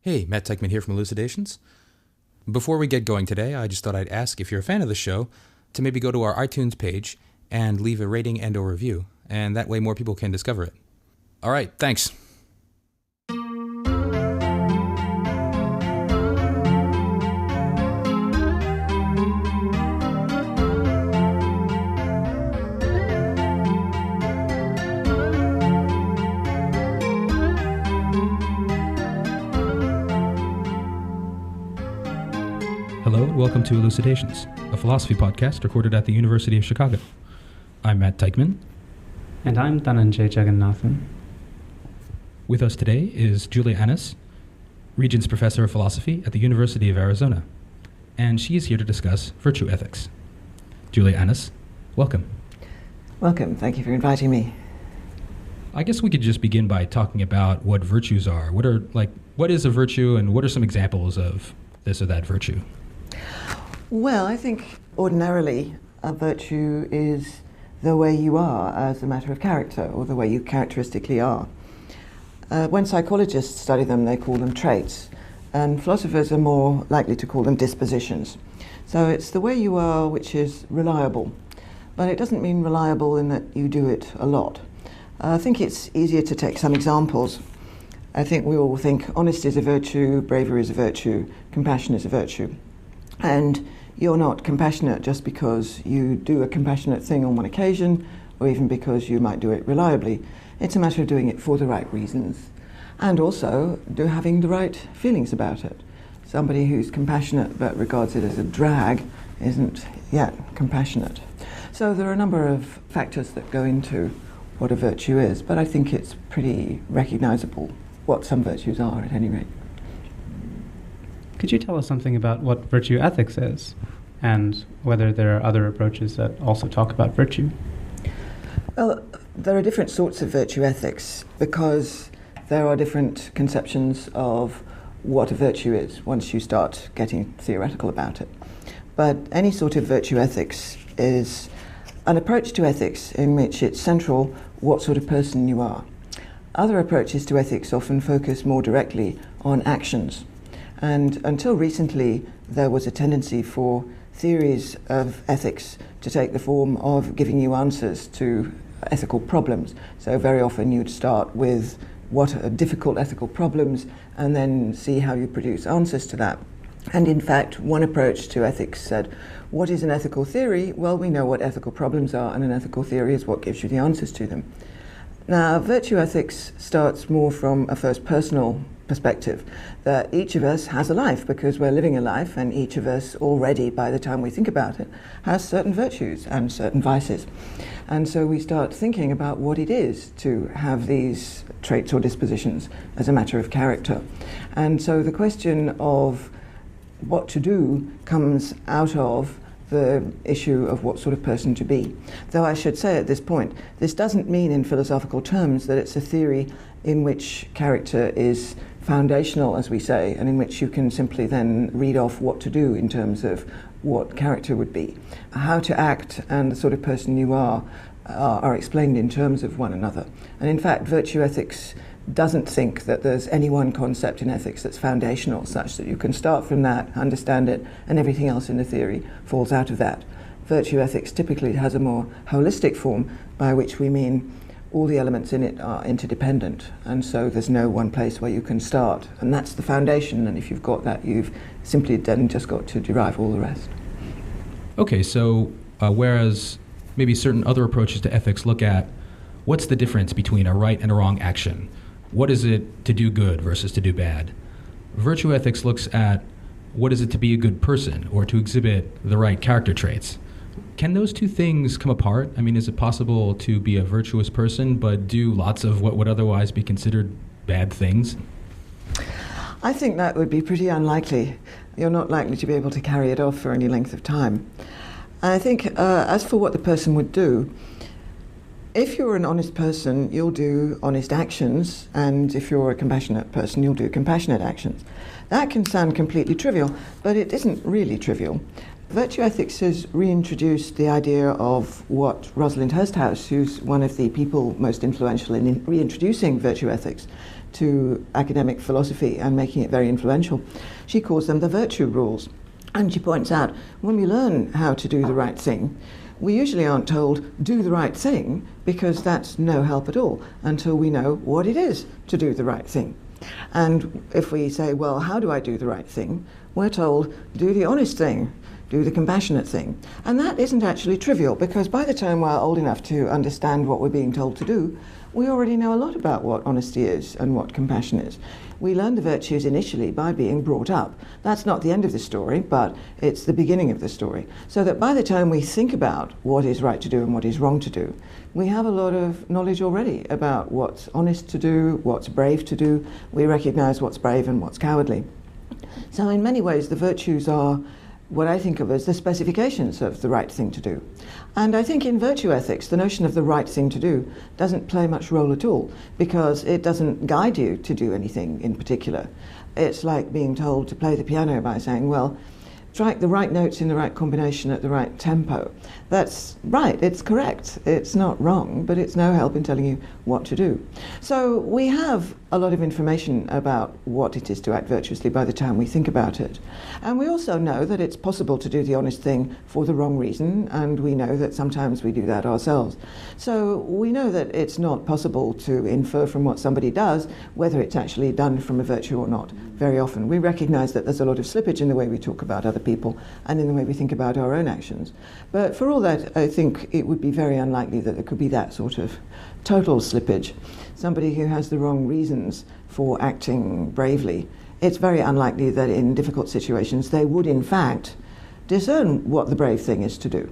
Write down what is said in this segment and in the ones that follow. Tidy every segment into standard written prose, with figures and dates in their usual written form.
Hey, Matt Teichman here from Elucidations. Before we get going today, I just thought I'd ask if you're a fan of the show to maybe go to our iTunes page and leave a rating and/or review, and that way more people can discover it. All right, thanks. Hello and welcome to Elucidations, a philosophy podcast recorded at the University of Chicago. I'm Matt Teichman. And I'm Dhananjay Jagannathan. With us today is Julia Annis, Regents Professor of Philosophy at the University of Arizona. And she is here to discuss virtue ethics. Julia Annis, welcome. Welcome. Thank you for inviting me. I guess we could just begin by talking about what virtues are. What is a virtue and what are some examples of this or that virtue? Well, I think ordinarily a virtue is the way you are as a matter of character, or the way you characteristically are. When psychologists study them, they call them traits, and philosophers are more likely to call them dispositions. So it's the way you are which is reliable, but it doesn't mean reliable in that you do it a lot. I think it's easier to take some examples. I think we all think honesty is a virtue, bravery is a virtue, compassion is a virtue. And you're not compassionate just because you do a compassionate thing on one occasion, or even because you might do it reliably. It's a matter of doing it for the right reasons, and also having the right feelings about it. Somebody who's compassionate but regards it as a drag isn't yet compassionate. So there are a number of factors that go into what a virtue is, but I think it's pretty recognizable what some virtues are at any rate. Could you tell us something about what virtue ethics is, and whether there are other approaches that also talk about virtue? Well, there are different sorts of virtue ethics because there are different conceptions of what a virtue is once you start getting theoretical about it. But any sort of virtue ethics is an approach to ethics in which it's central what sort of person you are. Other approaches to ethics often focus more directly on actions. And until recently, there was a tendency for theories of ethics to take the form of giving you answers to ethical problems. So very often you'd start with what are difficult ethical problems and then see how you produce answers to that. And in fact, one approach to ethics said, what is an ethical theory? Well, we know what ethical problems are, and an ethical theory is what gives you the answers to them. Now, virtue ethics starts more from a first personal perspective, that each of us has a life because we're living a life, and each of us already, by the time we think about it, has certain virtues and certain vices. And so we start thinking about what it is to have these traits or dispositions as a matter of character. And so the question of what to do comes out of the issue of what sort of person to be. Though I should say at this point, this doesn't mean in philosophical terms that it's a theory in which character is foundational, as we say, and in which you can simply then read off what to do in terms of what character would be. How to act and the sort of person you are explained in terms of one another. And in fact, virtue ethics doesn't think that there's any one concept in ethics that's foundational, such that you can start from that, understand it, and everything else in the theory falls out of that. Virtue ethics typically has a more holistic form, by which we mean all the elements in it are interdependent, and so there's no one place where you can start, and that's the foundation, and if you've got that, you've simply then just got to derive all the rest. Okay, so whereas maybe certain other approaches to ethics look at what's the difference between a right and a wrong action, what is it to do good versus to do bad, virtue ethics looks at what is it to be a good person or to exhibit the right character traits. Can those two things come apart? I mean, is it possible to be a virtuous person but do lots of what would otherwise be considered bad things? I think that would be pretty unlikely. You're not likely to be able to carry it off for any length of time. I think as for what the person would do, if you're an honest person, you'll do honest actions, and if you're a compassionate person, you'll do compassionate actions. That can sound completely trivial, but it isn't really trivial. Virtue ethics has reintroduced the idea of what Rosalind Hursthouse, who's one of the people most influential in reintroducing virtue ethics, to academic philosophy and making it very influential. She calls them the virtue rules. And she points out, when we learn how to do the right thing, we usually aren't told, do the right thing, because that's no help at all until we know what it is to do the right thing. And if we say, well, how do I do the right thing? We're told, do the honest thing, do the compassionate thing. And that isn't actually trivial, because by the time we're old enough to understand what we're being told to do, we already know a lot about what honesty is and what compassion is. We learn the virtues initially by being brought up. That's not the end of the story, but it's the beginning of the story. So that by the time we think about what is right to do and what is wrong to do, we have a lot of knowledge already about what's honest to do, what's brave to do. We recognize what's brave and what's cowardly. So in many ways, the virtues are what I think of as the specifications of the right thing to do. And I think in virtue ethics, the notion of the right thing to do doesn't play much role at all, because it doesn't guide you to do anything in particular. It's like being told to play the piano by saying, well, strike the right notes in the right combination at the right tempo. That's right, it's correct, it's not wrong, but it's no help in telling you what to do. So we have a lot of information about what it is to act virtuously by the time we think about it. And we also know that it's possible to do the honest thing for the wrong reason, and we know that sometimes we do that ourselves. So we know that it's not possible to infer from what somebody does whether it's actually done from a virtue or not. Very often we recognize that there's a lot of slippage in the way we talk about other people and in the way we think about our own actions. But for all that, I think it would be very unlikely that there could be that sort of total slippage. Somebody who has the wrong reasons for acting bravely, it's very unlikely that in difficult situations they would in fact discern what the brave thing is to do.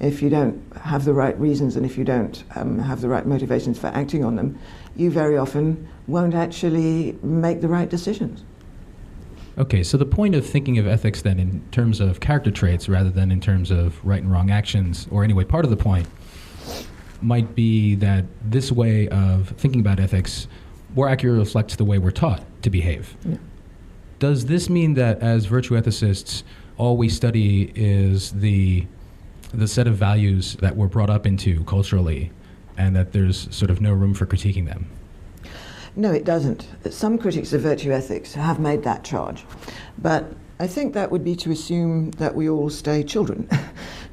If you don't have the right reasons and if you don't have the right motivations for acting on them, you very often won't actually make the right decisions. Okay, so the point of thinking of ethics then in terms of character traits rather than in terms of right and wrong actions, or anyway, part of the point might be that this way of thinking about ethics more accurately reflects the way we're taught to behave. Yeah. Does this mean that as virtue ethicists, all we study is the set of values that we're brought up into culturally, and that there's sort of no room for critiquing them? No, it doesn't. Some critics of virtue ethics have made that charge, but I think that would be to assume that we all stay children.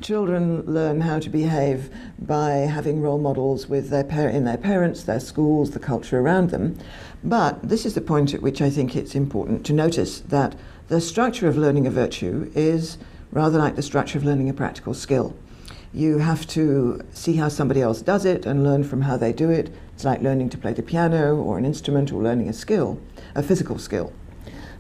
Children learn how to behave by having role models with in their parents, their schools, the culture around them. But this is the point at which I think it's important to notice that the structure of learning a virtue is rather like the structure of learning a practical skill. You have to see how somebody else does it and learn from how they do it. It's like learning to play the piano or an instrument or learning a skill, a physical skill.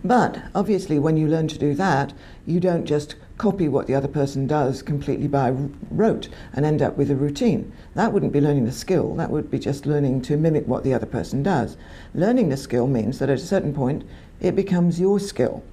But obviously when you learn to do that, you don't just copy what the other person does completely by rote and end up with a routine. That wouldn't be learning the skill, that would be just learning to mimic what the other person does. Learning the skill means that at a certain point it becomes your skill.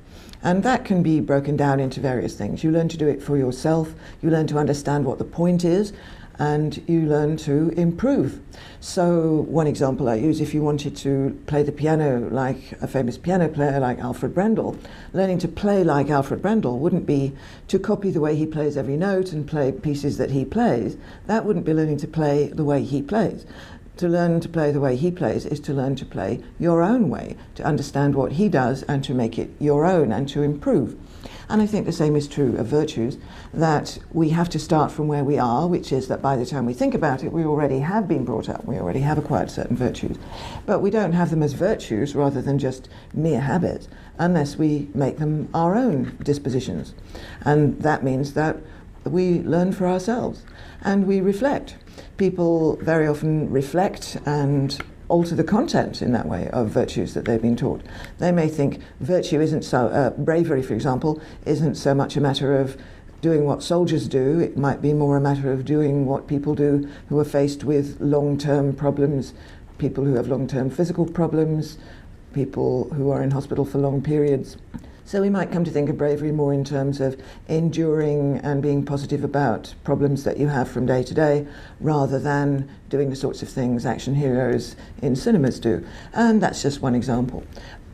And that can be broken down into various things. You learn to do it for yourself, you learn to understand what the point is, and you learn to improve. So one example I use, if you wanted to play the piano like a famous piano player like Alfred Brendel, learning to play like Alfred Brendel wouldn't be to copy the way he plays every note and play pieces that he plays. That wouldn't be learning to play the way he plays. To learn to play the way he plays is to learn to play your own way, to understand what he does and to make it your own and to improve. And I think the same is true of virtues, that we have to start from where we are, which is that by the time we think about it, we already have been brought up, we already have acquired certain virtues. But we don't have them as virtues rather than just mere habits, unless we make them our own dispositions. And that means that we learn for ourselves and we reflect. People very often reflect and alter the content in that way of virtues that they've been taught. They may think virtue isn't so, bravery, for example, isn't so much a matter of doing what soldiers do. It might be more a matter of doing what people do who are faced with long-term problems, people who have long-term physical problems, people who are in hospital for long periods. So we might come to think of bravery more in terms of enduring and being positive about problems that you have from day to day, rather than doing the sorts of things action heroes in cinemas do. And that's just one example.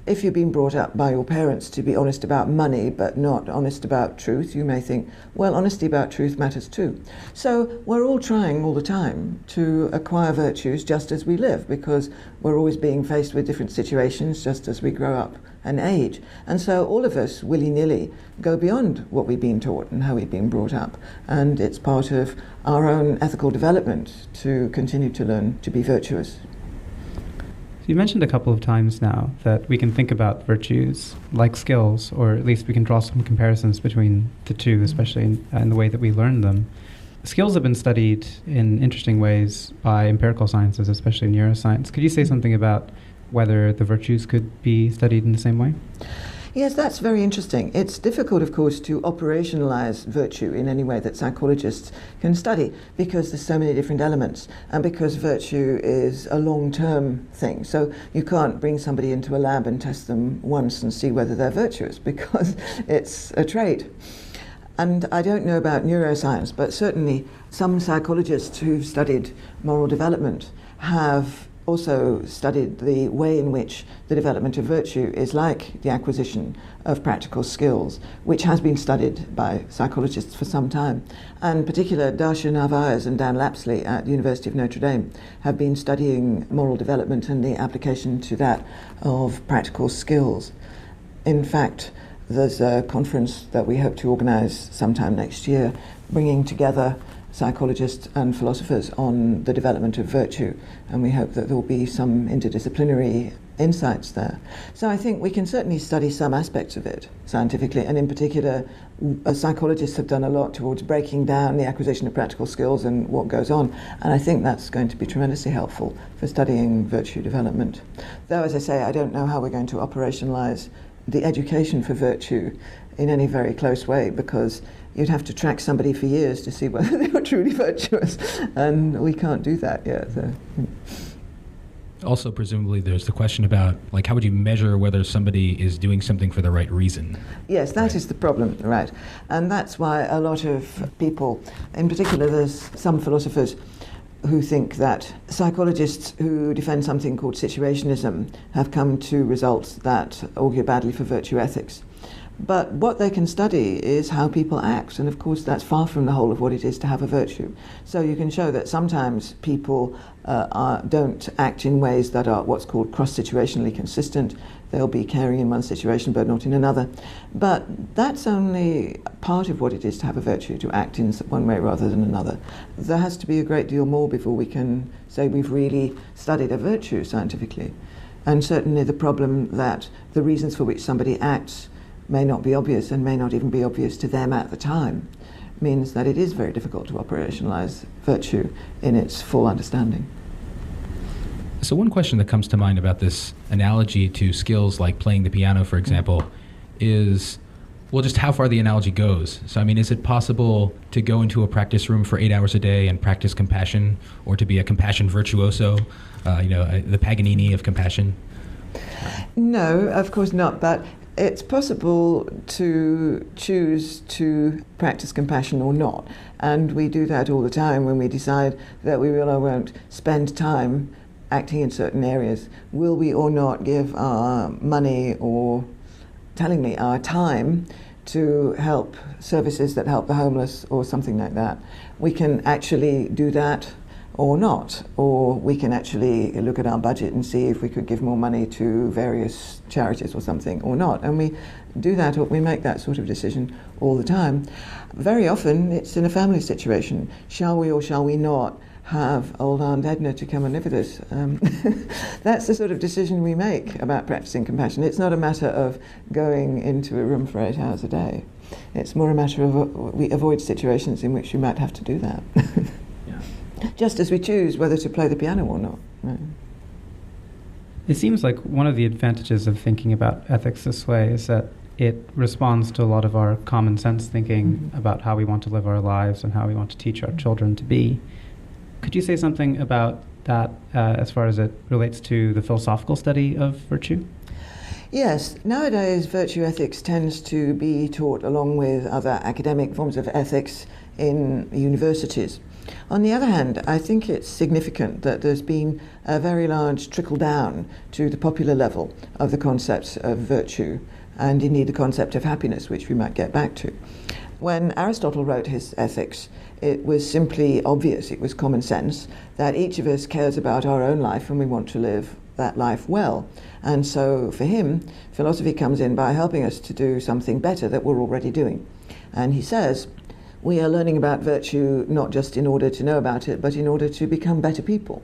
if you've been brought up by your parents to be honest about money but not honest about truth, you may think, well, honesty about truth matters too. So we're all trying all the time to acquire virtues just as we live, because we're always being faced with different situations just as we grow up and age. And so all of us, willy-nilly, go beyond what we've been taught and how we've been brought up. And it's part of our own ethical development to continue to learn to be virtuous. You mentioned a couple of times now that we can think about virtues like skills, or at least we can draw some comparisons between the two, especially in the way that we learn them. Skills have been studied in interesting ways by empirical sciences, especially neuroscience. Could you say something about whether the virtues could be studied in the same way? Yes, that's very interesting. It's difficult, of course, to operationalize virtue in any way that psychologists can study, because there's so many different elements, and because virtue is a long-term thing. So you can't bring somebody into a lab and test them once and see whether they're virtuous, because it's a trait. And I don't know about neuroscience, but certainly some psychologists who've studied moral development have also studied the way in which the development of virtue is like the acquisition of practical skills, which has been studied by psychologists for some time. And in particular, Darshan Narvaez and Dan Lapsley at the University of Notre Dame have been studying moral development and the application to that of practical skills. In fact, there's a conference that we hope to organize sometime next year, bringing together psychologists and philosophers on the development of virtue, and we hope that there will be some interdisciplinary insights there. So I think we can certainly study some aspects of it scientifically, and in particular psychologists have done a lot towards breaking down the acquisition of practical skills and what goes on, and I think that's going to be tremendously helpful for studying virtue development. Though, as I say, I don't know how we're going to operationalize the education for virtue in any very close way, because you'd have to track somebody for years to see whether they were truly virtuous, and we can't do that yet. So. Also, presumably, there's the question about, like, how would you measure whether somebody is doing something for the right reason? Yes, that is the problem, right. And that's why a lot of people, in particular, there's some philosophers who think that psychologists who defend something called situationism have come to results that augur badly for virtue ethics. But what they can study is how people act, and of course that's far from the whole of what it is to have a virtue. So you can show that sometimes people don't act in ways that are what's called cross-situationally consistent. They'll be caring in one situation but not in another. But that's only part of what it is to have a virtue, to act in one way rather than another. There has to be a great deal more before we can say we've really studied a virtue scientifically. And certainly the problem that the reasons for which somebody acts may not be obvious, and may not even be obvious to them at the time, means that it is very difficult to operationalize virtue in its full understanding. So one question that comes to mind about this analogy to skills like playing the piano, for example, is, well, just how far the analogy goes. So, I mean, is it possible to go into a practice room for 8 hours a day and practice compassion, or to be a compassion virtuoso, the Paganini of compassion? No, of course not, but it's possible to choose to practice compassion or not, and we do that all the time when we decide that we will or won't spend time acting in certain areas. Will we or not give our money, or tellingly our time, to help services that help the homeless or something like that? We can actually do that or not, or we can actually look at our budget and see if we could give more money to various charities or something or not, and we do that, or we make that sort of decision all the time. Very often it's in a family situation. Shall we or shall we not have old Aunt Edna to come and live with us? That's the sort of decision we make about practicing compassion. It's not a matter of going into a room for 8 hours a day. It's more a matter of we avoid situations in which we might have to do that. Just as we choose whether to play the piano or not. Right. It seems like one of the advantages of thinking about ethics this way is that it responds to a lot of our common sense thinking about how we want to live our lives and how we want to teach our children to be. Could you say something about that as far as it relates to the philosophical study of virtue? Yes, nowadays virtue ethics tends to be taught along with other academic forms of ethics in universities. On the other hand, I think it's significant that there's been a very large trickle down to the popular level of the concept of virtue, and indeed the concept of happiness, which we might get back to. When Aristotle wrote his Ethics, it was simply obvious, it was common sense, that each of us cares about our own life and we want to live that life well. And so for him, philosophy comes in by helping us to do something better that we're already doing. And he says, we are learning about virtue not just in order to know about it, but in order to become better people.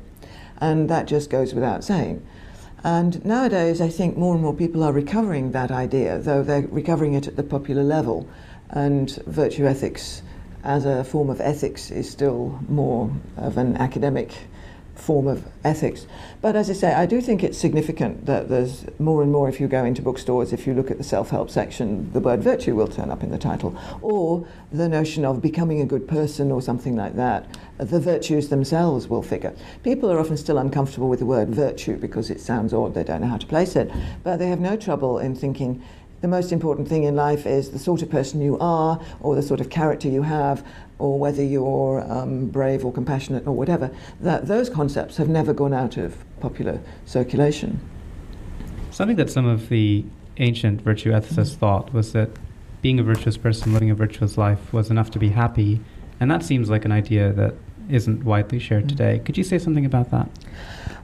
And that just goes without saying. And nowadays, I think more and more people are recovering that idea, though they're recovering it at the popular level. And virtue ethics as a form of ethics is still more of an academic form of ethics. But as I say, I do think it's significant that there's more and more, if you go into bookstores, if you look at the self-help section, the word virtue will turn up in the title, or the notion of becoming a good person or something like that. The virtues themselves will figure. People are often still uncomfortable with the word virtue because it sounds odd, they don't know how to place it, but they have no trouble in thinking the most important thing in life is the sort of person you are, or the sort of character you have, or whether you're brave or compassionate or whatever. That those concepts have never gone out of popular circulation. Something that some of the ancient virtue ethicists thought was that being a virtuous person, living a virtuous life, was enough to be happy, and that seems like an idea that isn't widely shared today. Could you say something about that?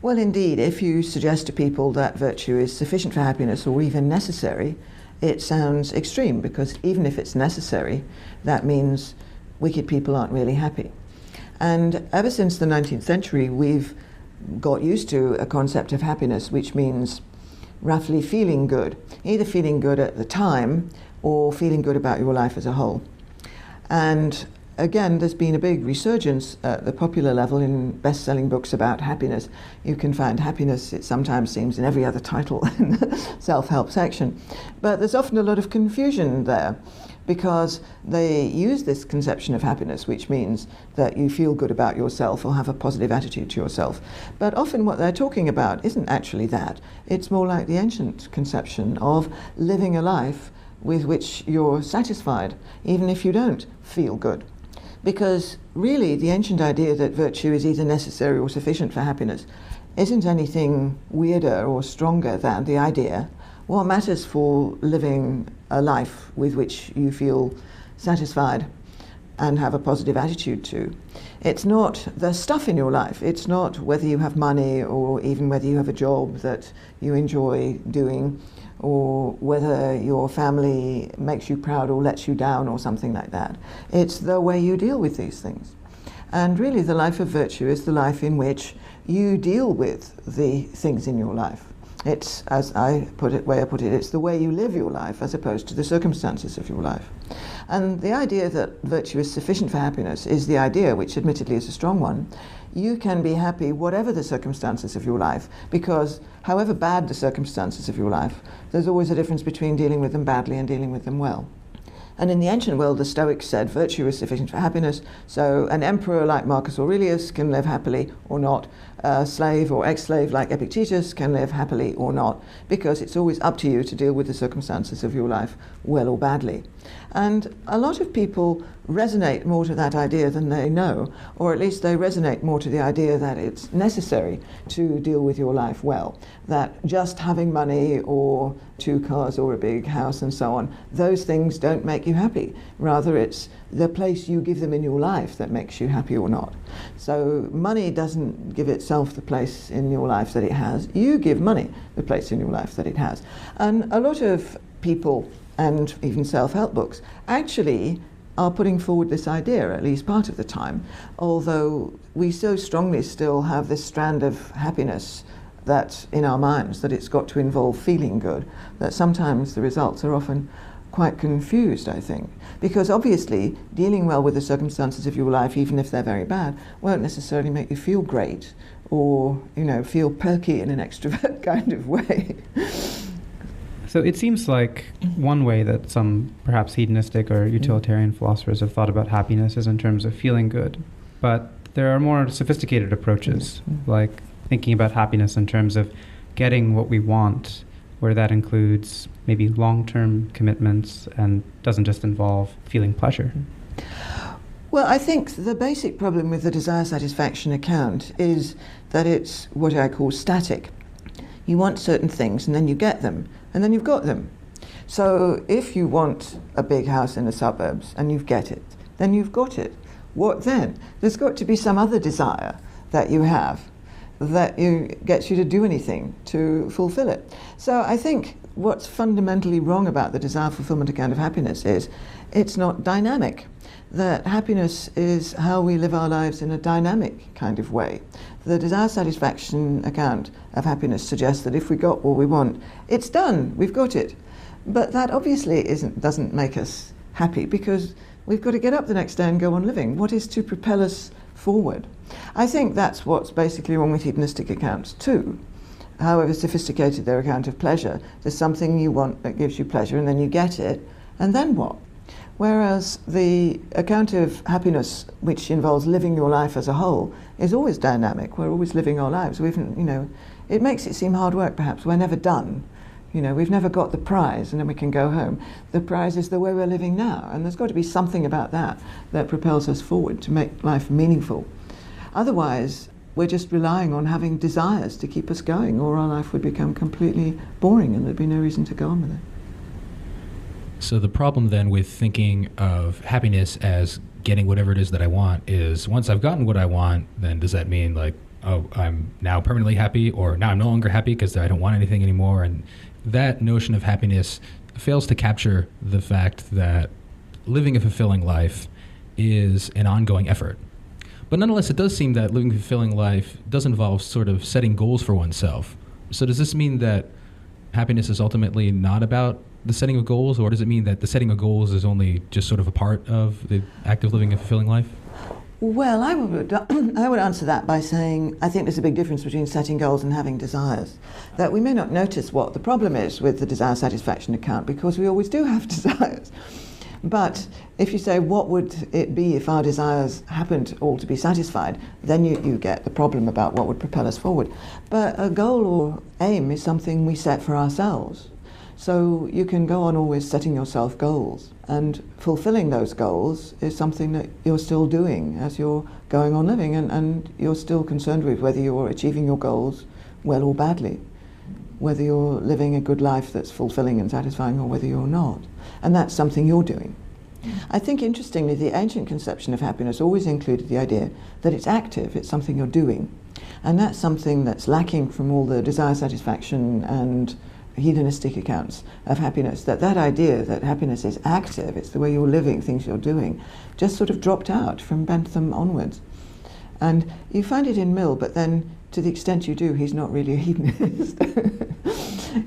Well, indeed, if you suggest to people that virtue is sufficient for happiness or even necessary, it sounds extreme, because even if it's necessary, that means wicked people aren't really happy. And ever since the 19th century, we've got used to a concept of happiness, which means roughly feeling good, either feeling good at the time or feeling good about your life as a whole. And again, there's been a big resurgence at the popular level in best-selling books about happiness. You can find happiness, it sometimes seems, in every other title in the self-help section. But there's often a lot of confusion there, because they use this conception of happiness, which means that you feel good about yourself or have a positive attitude to yourself. But often what they're talking about isn't actually that. It's more like the ancient conception of living a life with which you're satisfied, even if you don't feel good. Because really, the ancient idea that virtue is either necessary or sufficient for happiness isn't anything weirder or stronger than the idea what matters for living a life with which you feel satisfied and have a positive attitude to. It's not the stuff in your life. It's not whether you have money or even whether you have a job that you enjoy doing, or whether your family makes you proud or lets you down or something like that. It's the way you deal with these things. And really the life of virtue is the life in which you deal with the things in your life. It's, as I put it, it's the way you live your life as opposed to the circumstances of your life. And the idea that virtue is sufficient for happiness is the idea, which admittedly is a strong one. You can be happy whatever the circumstances of your life, because however bad the circumstances of your life, there's always a difference between dealing with them badly and dealing with them well. And in the ancient world, the Stoics said virtue is sufficient for happiness, so an emperor like Marcus Aurelius can live happily or not, a slave or ex-slave like Epictetus can live happily or not, because it's always up to you to deal with the circumstances of your life well or badly. And a lot of people resonate more to that idea than they know, or at least they resonate more to the idea that it's necessary to deal with your life well, that just having money or 2 cars or a big house and so on, those things don't make you happy. Rather, it's the place you give them in your life that makes you happy or not. So money doesn't give itself the place in your life that it has. You give money the place in your life that it has. And a lot of people, and even self-help books, actually are putting forward this idea, at least part of the time, although we so strongly still have this strand of happiness that in our minds that it's got to involve feeling good, that sometimes the results are often quite confused, I think. Because obviously, dealing well with the circumstances of your life, even if they're very bad, won't necessarily make you feel great or, feel perky in an extrovert kind of way. So it seems like one way that some perhaps hedonistic or utilitarian philosophers have thought about happiness is in terms of feeling good. But there are more sophisticated approaches, like thinking about happiness in terms of getting what we want, where that includes maybe long-term commitments and doesn't just involve feeling pleasure. Well, I think the basic problem with the desire satisfaction account is that it's what I call static. You want certain things and then you get them, and then you've got them. So if you want a big house in the suburbs and you get it, then you've got it. What then? There's got to be some other desire that you have that gets you to do anything to fulfill it. So I think what's fundamentally wrong about the desire fulfillment account of happiness is it's not dynamic. That happiness is how we live our lives in a dynamic kind of way. The desire satisfaction account of happiness suggests that if we got what we want, it's done, we've got it. But that obviously doesn't make us happy, because we've got to get up the next day and go on living. What is to propel us forward? I think that's what's basically wrong with hedonistic accounts too. However sophisticated their account of pleasure, there's something you want that gives you pleasure and then you get it, and then what? Whereas the account of happiness, which involves living your life as a whole, is always dynamic. We're always living our lives. It makes it seem hard work perhaps. We're never done. We've never got the prize and then we can go home. The prize is the way we're living now, and there's got to be something about that that propels us forward to make life meaningful. Otherwise, we're just relying on having desires to keep us going, or our life would become completely boring and there'd be no reason to go on with it. So the problem then with thinking of happiness as getting whatever it is that I want is, once I've gotten what I want, then does that mean like, oh, I'm now permanently happy, or now I'm no longer happy because I don't want anything anymore? And that notion of happiness fails to capture the fact that living a fulfilling life is an ongoing effort. But nonetheless, it does seem that living a fulfilling life does involve sort of setting goals for oneself. So does this mean that happiness is ultimately not about the setting of goals, or does it mean that the setting of goals is only just sort of a part of the act of living a fulfilling life? Well, I would answer that by saying I think there's a big difference between setting goals and having desires. That we may not notice what the problem is with the desire satisfaction account, because we always do have desires. But if you say, what would it be if our desires happened all to be satisfied, then you get the problem about what would propel us forward. But a goal or aim is something we set for ourselves. So you can go on always setting yourself goals, and fulfilling those goals is something that you're still doing as you're going on living, and you're still concerned with whether you're achieving your goals well or badly, whether you're living a good life that's fulfilling and satisfying or whether you're not. And that's something you're doing. I think, interestingly, the ancient conception of happiness always included the idea that it's active, it's something you're doing. And that's something that's lacking from all the desire satisfaction and hedonistic accounts of happiness, that idea that happiness is active, it's the way you're living, things you're doing, just sort of dropped out from Bentham onwards. And you find it in Mill, but then to the extent you do, he's not really a hedonist.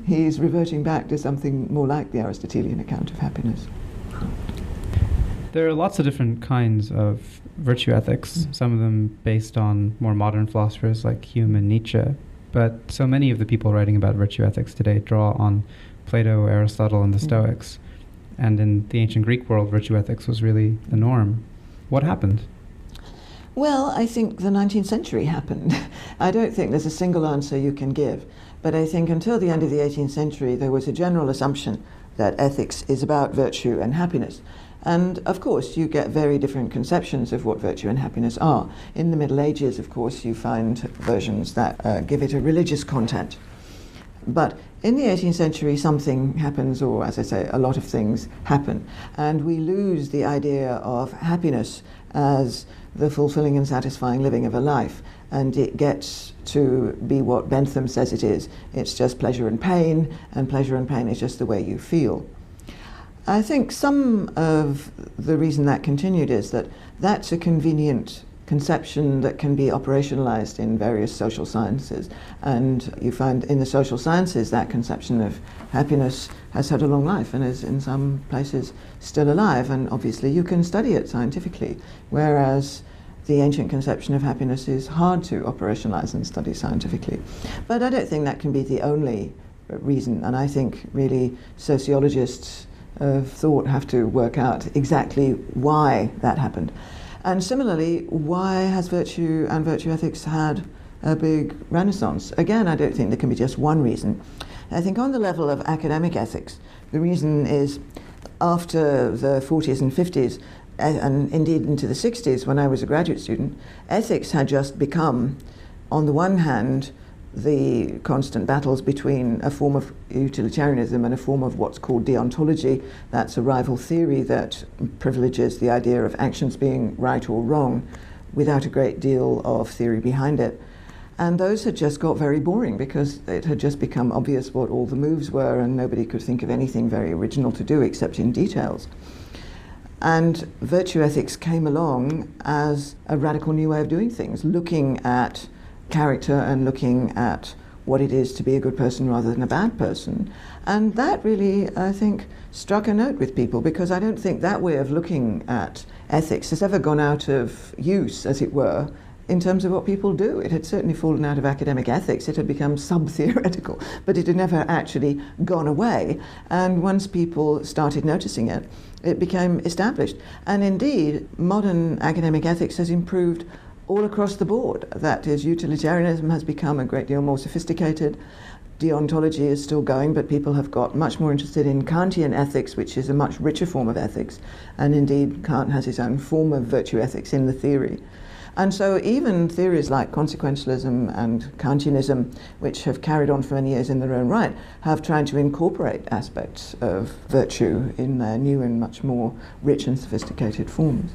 He's reverting back to something more like the Aristotelian account of happiness. There are lots of different kinds of virtue ethics, some of them based on more modern philosophers like Hume and Nietzsche. But so many of the people writing about virtue ethics today draw on Plato, Aristotle, and the Stoics. And in the ancient Greek world, virtue ethics was really the norm. What happened? Well, I think the 19th century happened. I don't think there's a single answer you can give. But I think until the end of the 18th century, there was a general assumption that ethics is about virtue and happiness. And of course, you get very different conceptions of what virtue and happiness are. In the Middle Ages, of course, you find versions that give it a religious content. But in the 18th century, something happens, or as I say, a lot of things happen. And we lose the idea of happiness as the fulfilling and satisfying living of a life. And it gets to be what Bentham says it is. It's just pleasure and pain is just the way you feel. I think some of the reason that continued is that that's a convenient conception that can be operationalized in various social sciences. And you find in the social sciences that conception of happiness has had a long life and is in some places still alive. And obviously you can study it scientifically, whereas the ancient conception of happiness is hard to operationalize and study scientifically. But I don't think that can be the only reason. And I think really sociologists of thought have to work out exactly why that happened. And similarly, why has virtue and virtue ethics had a big renaissance? Again, I don't think there can be just one reason. I think on the level of academic ethics, the reason is after the 40s and 50s, and indeed into the 60s when I was a graduate student, ethics had just become, on the one hand, the constant battles between a form of utilitarianism and a form of what's called deontology. That's a rival theory that privileges the idea of actions being right or wrong without a great deal of theory behind it. And those had just got very boring because it had just become obvious what all the moves were, and nobody could think of anything very original to do except in details. And virtue ethics came along as a radical new way of doing things, looking at character and looking at what it is to be a good person rather than a bad person. And that really, I think, struck a note with people, because I don't think that way of looking at ethics has ever gone out of use, as it were, in terms of what people do. It had certainly fallen out of academic ethics. It had become sub-theoretical, but it had never actually gone away. And once people started noticing it, it became established. And indeed, modern academic ethics has improved all across the board. That is, utilitarianism has become a great deal more sophisticated. Deontology is still going, but people have got much more interested in Kantian ethics, which is a much richer form of ethics. And indeed, Kant has his own form of virtue ethics in the theory. And so even theories like consequentialism and Kantianism, which have carried on for many years in their own right, have tried to incorporate aspects of virtue in their new and much more rich and sophisticated forms.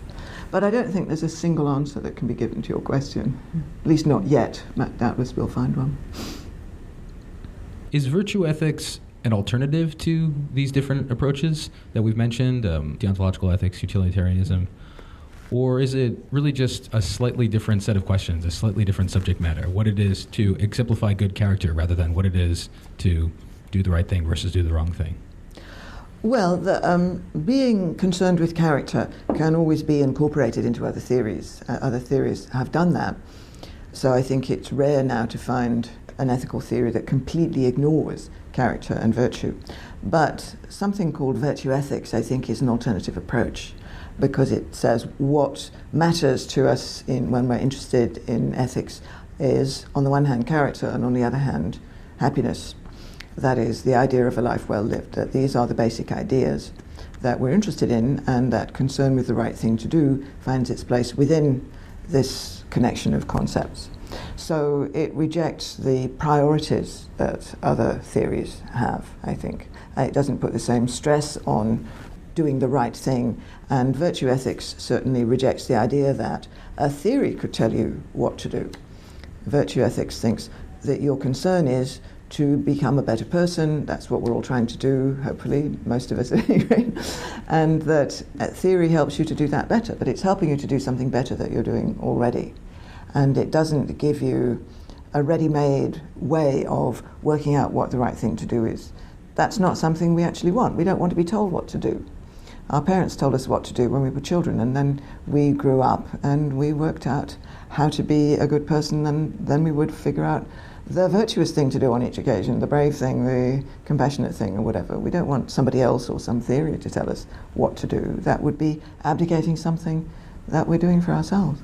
But I don't think there's a single answer that can be given to your question, at least not yet. Doubtless we'll find one. Is virtue ethics an alternative to these different approaches that we've mentioned, deontological ethics, utilitarianism? Or is it really just a slightly different set of questions, a slightly different subject matter, what it is to exemplify good character rather than what it is to do the right thing versus do the wrong thing? Well, being concerned with character can always be incorporated into other theories. Other theories have done that. So I think it's rare now to find an ethical theory that completely ignores character and virtue. But something called virtue ethics, I think, is an alternative approach, because it says what matters to us when we're interested in ethics is, on the one hand, character, and on the other hand, happiness. That is, the idea of a life well lived. That these are the basic ideas that we're interested in, and that concern with the right thing to do finds its place within this connection of concepts. So it rejects the priorities that other theories have, I think. It doesn't put the same stress on doing the right thing, and virtue ethics certainly rejects the idea that a theory could tell you what to do. Virtue ethics thinks that your concern is to become a better person. That's what we're all trying to do, hopefully, most of us anyway, and that theory helps you to do that better, but it's helping you to do something better that you're doing already. And it doesn't give you a ready-made way of working out what the right thing to do is. That's not something we actually want. We don't want to be told what to do. Our parents told us what to do when we were children, and then we grew up and we worked out how to be a good person, and then we would figure out the virtuous thing to do on each occasion, the brave thing, the compassionate thing, or whatever. We don't want somebody else or some theory to tell us what to do. That would be abdicating something that we're doing for ourselves.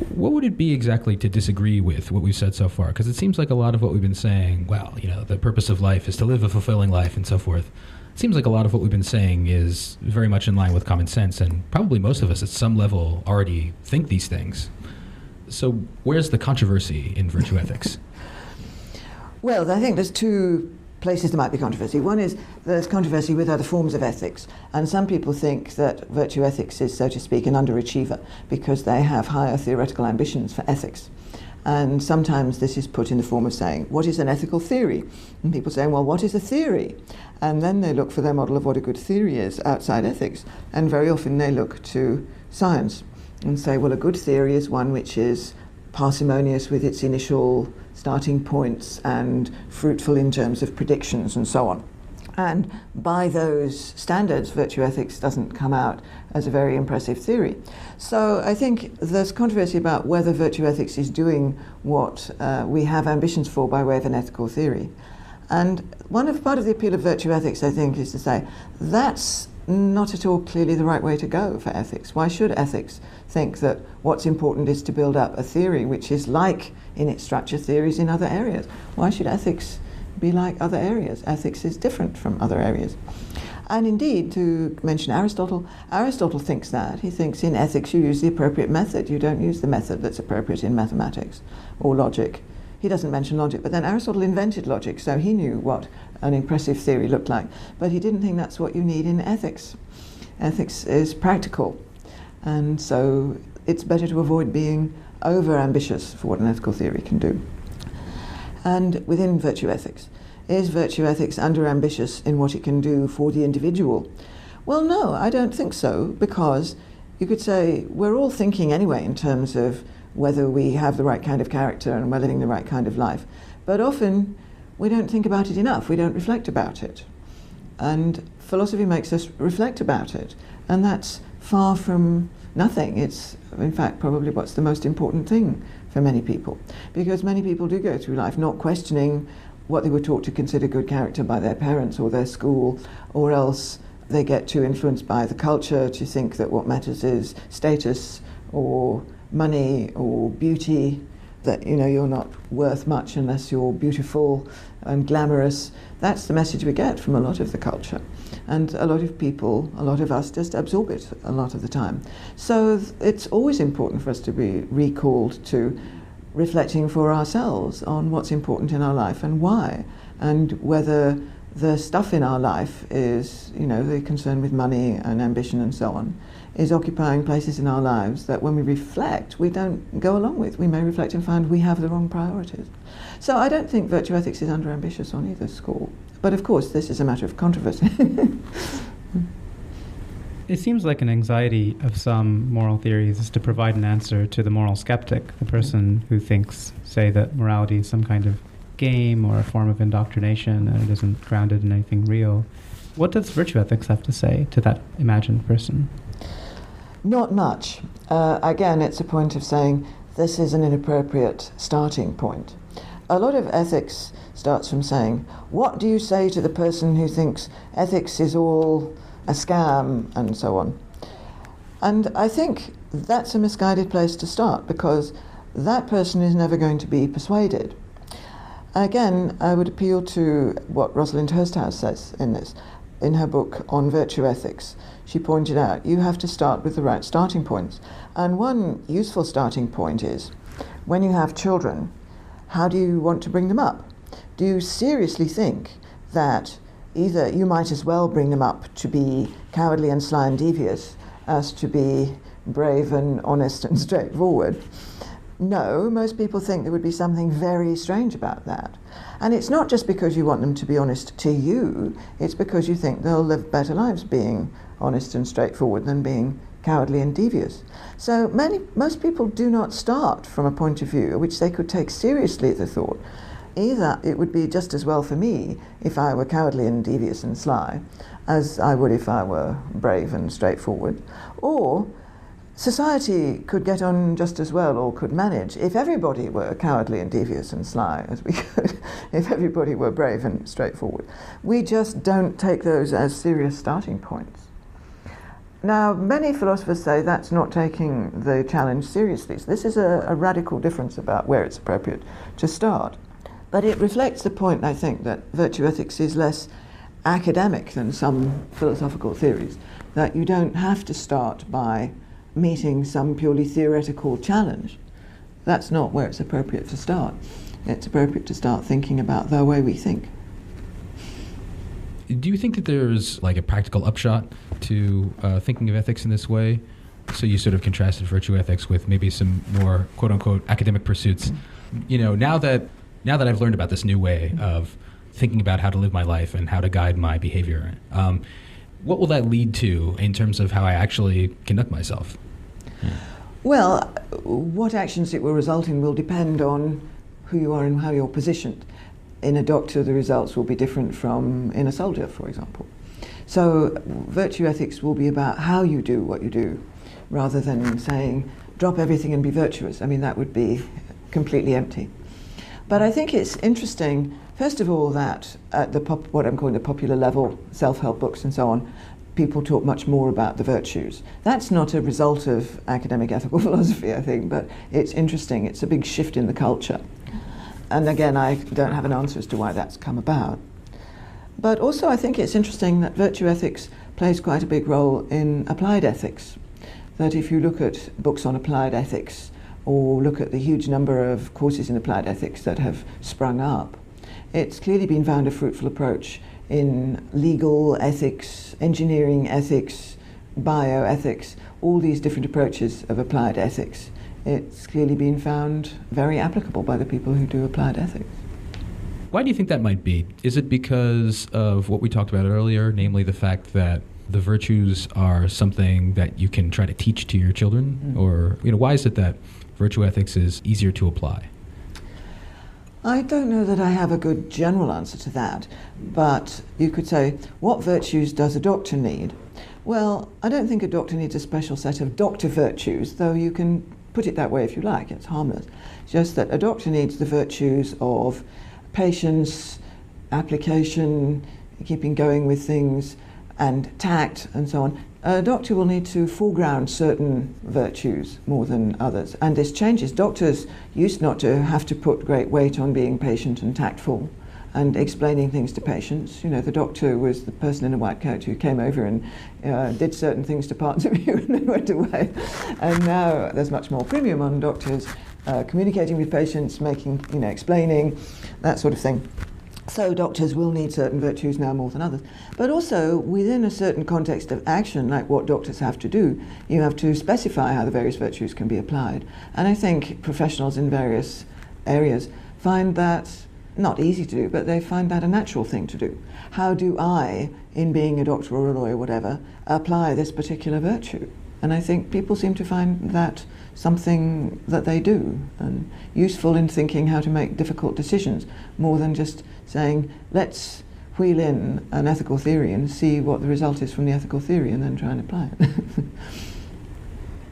What would it be exactly to disagree with what we've said so far? Because it seems like a lot of what we've been saying, well, the purpose of life is to live a fulfilling life and so forth. It seems like a lot of what we've been saying is very much in line with common sense, and probably most of us at some level already think these things. So where's the controversy in virtue ethics? Well, I think there's two places there might be controversy. One is there's controversy with other forms of ethics, and some people think that virtue ethics is, so to speak, an underachiever because they have higher theoretical ambitions for ethics. And sometimes this is put in the form of saying, what is an ethical theory? And people saying, well, what is a theory? And then they look for their model of what a good theory is outside ethics, and very often they look to science and say, well, a good theory is one which is parsimonious with its initial starting points and fruitful in terms of predictions and so on. And by those standards, virtue ethics doesn't come out as a very impressive theory. So I think there's controversy about whether virtue ethics is doing what we have ambitions for by way of an ethical theory. And part of the appeal of virtue ethics, I think, is to say that's not at all clearly the right way to go for ethics. Why should ethics think that what's important is to build up a theory which is like in its structure theories in other areas? Why should ethics be like other areas? Ethics is different from other areas. And indeed, to mention Aristotle, Aristotle thinks that. He thinks in ethics you use the appropriate method. You don't use the method that's appropriate in mathematics or logic. He doesn't mention logic, but then Aristotle invented logic, so he knew what an impressive theory looked like. But he didn't think that's what you need in ethics. Ethics is practical, and so it's better to avoid being over-ambitious for what an ethical theory can do. And within virtue ethics, is virtue ethics under-ambitious in what it can do for the individual? Well, no, I don't think so, because you could say we're all thinking anyway in terms of whether we have the right kind of character and we're living the right kind of life. But often we don't think about it enough, we don't reflect about it. And philosophy makes us reflect about it, and that's far from nothing. It's, in fact, probably what's the most important thing for many people, because many people do go through life not questioning what they were taught to consider good character by their parents or their school, or else they get too influenced by the culture to think that what matters is status or money or beauty, that you're not worth much unless you're beautiful and glamorous. That's the message we get from a lot of the culture, and a lot of people, a lot of us, just absorb it a lot of the time. So it's always important for us to be recalled to reflecting for ourselves on what's important in our life and why, and whether the stuff in our life is, the concern with money and ambition and so on, is occupying places in our lives that when we reflect, we don't go along with. We may reflect and find we have the wrong priorities. So I don't think virtue ethics is under-ambitious on either score. But of course, this is a matter of controversy. It seems like an anxiety of some moral theories is to provide an answer to the moral skeptic, the person who thinks, say, that morality is some kind of game or a form of indoctrination and it isn't grounded in anything real. What does virtue ethics have to say to that imagined person? Not much. Again, it's a point of saying this is an inappropriate starting point. A lot of ethics starts from saying, what do you say to the person who thinks ethics is all a scam and so on? And I think that's a misguided place to start, because that person is never going to be persuaded. Again, I would appeal to what Rosalind Hursthouse says in this. In her book on virtue ethics, she pointed out you have to start with the right starting points. And one useful starting point is, when you have children, how do you want to bring them up? Do you seriously think that either you might as well bring them up to be cowardly and sly and devious as to be brave and honest and straightforward? No, most people think there would be something very strange about that. And it's not just because you want them to be honest to you, it's because you think they'll live better lives being honest and straightforward than being cowardly and devious. So most people do not start from a point of view which they could take seriously the thought. Either it would be just as well for me if I were cowardly and devious and sly as I would if I were brave and straightforward, or society could get on just as well, or could manage, if everybody were cowardly and devious and sly as we could, if everybody were brave and straightforward. We just don't take those as serious starting points. Now, many philosophers say that's not taking the challenge seriously. So this is a radical difference about where it's appropriate to start. But it reflects the point, I think, that virtue ethics is less academic than some philosophical theories, that you don't have to start by meeting some purely theoretical challenge. That's not where it's appropriate to start. It's appropriate to start thinking about the way we think. Do you think that there's like a practical upshot to thinking of ethics in this way? So you sort of contrasted virtue ethics with maybe some more quote-unquote academic pursuits. Now that I've learned about this new way of thinking about how to live my life and how to guide my behavior, what will that lead to in terms of how I actually conduct myself? Well, what actions it will result in will depend on who you are and how you're positioned. In a doctor, the results will be different from in a soldier, for example. So virtue ethics will be about how you do what you do, rather than saying, drop everything and be virtuous. I mean, that would be completely empty. But I think it's interesting, first of all, that at what I'm calling the popular level, self-help books and so on, people talk much more about the virtues. That's not a result of academic ethical philosophy, I think, but it's interesting. It's a big shift in the culture. And again, I don't have an answer as to why that's come about. But also I think it's interesting that virtue ethics plays quite a big role in applied ethics. That if you look at books on applied ethics or look at the huge number of courses in applied ethics that have sprung up, it's clearly been found a fruitful approach in legal ethics, engineering ethics, bioethics, all these different approaches of applied ethics. It's clearly been found very applicable by the people who do applied ethics. Why do you think that might be? Is it because of what we talked about earlier, namely the fact that the virtues are something that you can try to teach to your children? Or, why is it that virtue ethics is easier to apply? I don't know that I have a good general answer to that, but you could say, what virtues does a doctor need? Well, I don't think a doctor needs a special set of doctor virtues, though you can put it that way if you like, it's harmless. Just that a doctor needs the virtues of patience, application, keeping going with things, and tact, and so on. A doctor will need to foreground certain virtues more than others. And this changes. Doctors used not to have to put great weight on being patient and tactful and explaining things to patients. The doctor was the person in a white coat who came over and did certain things to parts of you and then went away. And now there's much more premium on doctors communicating with patients, making, explaining, that sort of thing. So doctors will need certain virtues now more than others. But also, within a certain context of action, like what doctors have to do, you have to specify how the various virtues can be applied. And I think professionals in various areas find that not easy to do, but they find that a natural thing to do. How do I, in being a doctor or a lawyer, whatever, apply this particular virtue? And I think people seem to find that something that they do, and useful in thinking how to make difficult decisions, more than just saying, let's wheel in an ethical theory and see what the result is from the ethical theory and then try and apply it.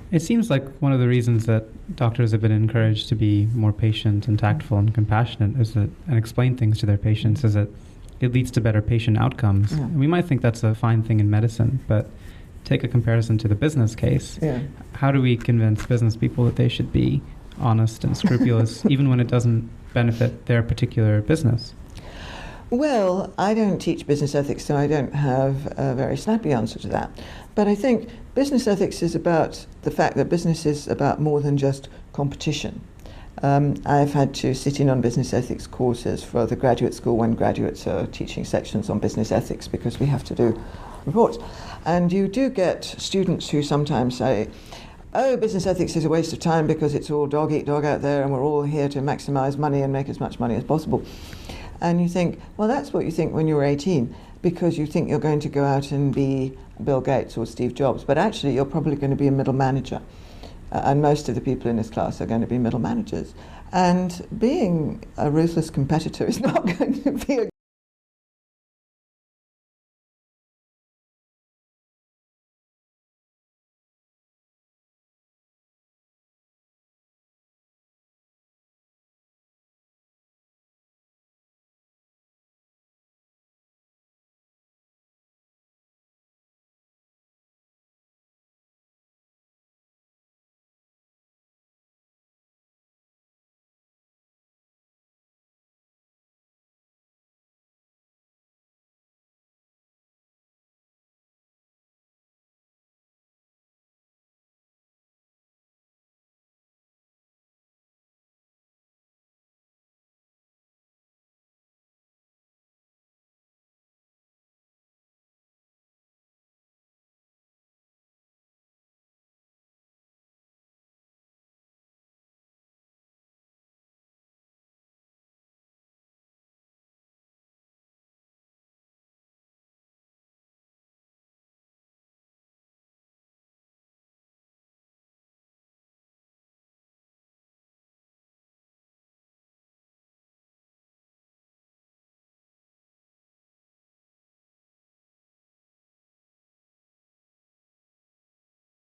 It seems like one of the reasons that doctors have been encouraged to be more patient and tactful and compassionate and explain things to their patients is that it leads to better patient outcomes. Yeah. And we might think that's a fine thing in medicine, but take a comparison to the business case. Yeah. How do we convince business people that they should be honest and scrupulous even when it doesn't benefit their particular business? Well, I don't teach business ethics, so I don't have a very snappy answer to that. But I think business ethics is about the fact that business is about more than just competition. I've had to sit in on business ethics courses for the graduate school when graduates are teaching sections on business ethics because we have to do reports. And you do get students who sometimes say, oh, business ethics is a waste of time because it's all dog eat dog out there and we're all here to maximize money and make as much money as possible. And you think, well, that's what you think when you're 18, because you think you're going to go out and be Bill Gates or Steve Jobs, but actually you're probably going to be a middle manager. And most of the people in this class are going to be middle managers. And being a ruthless competitor is not going to be a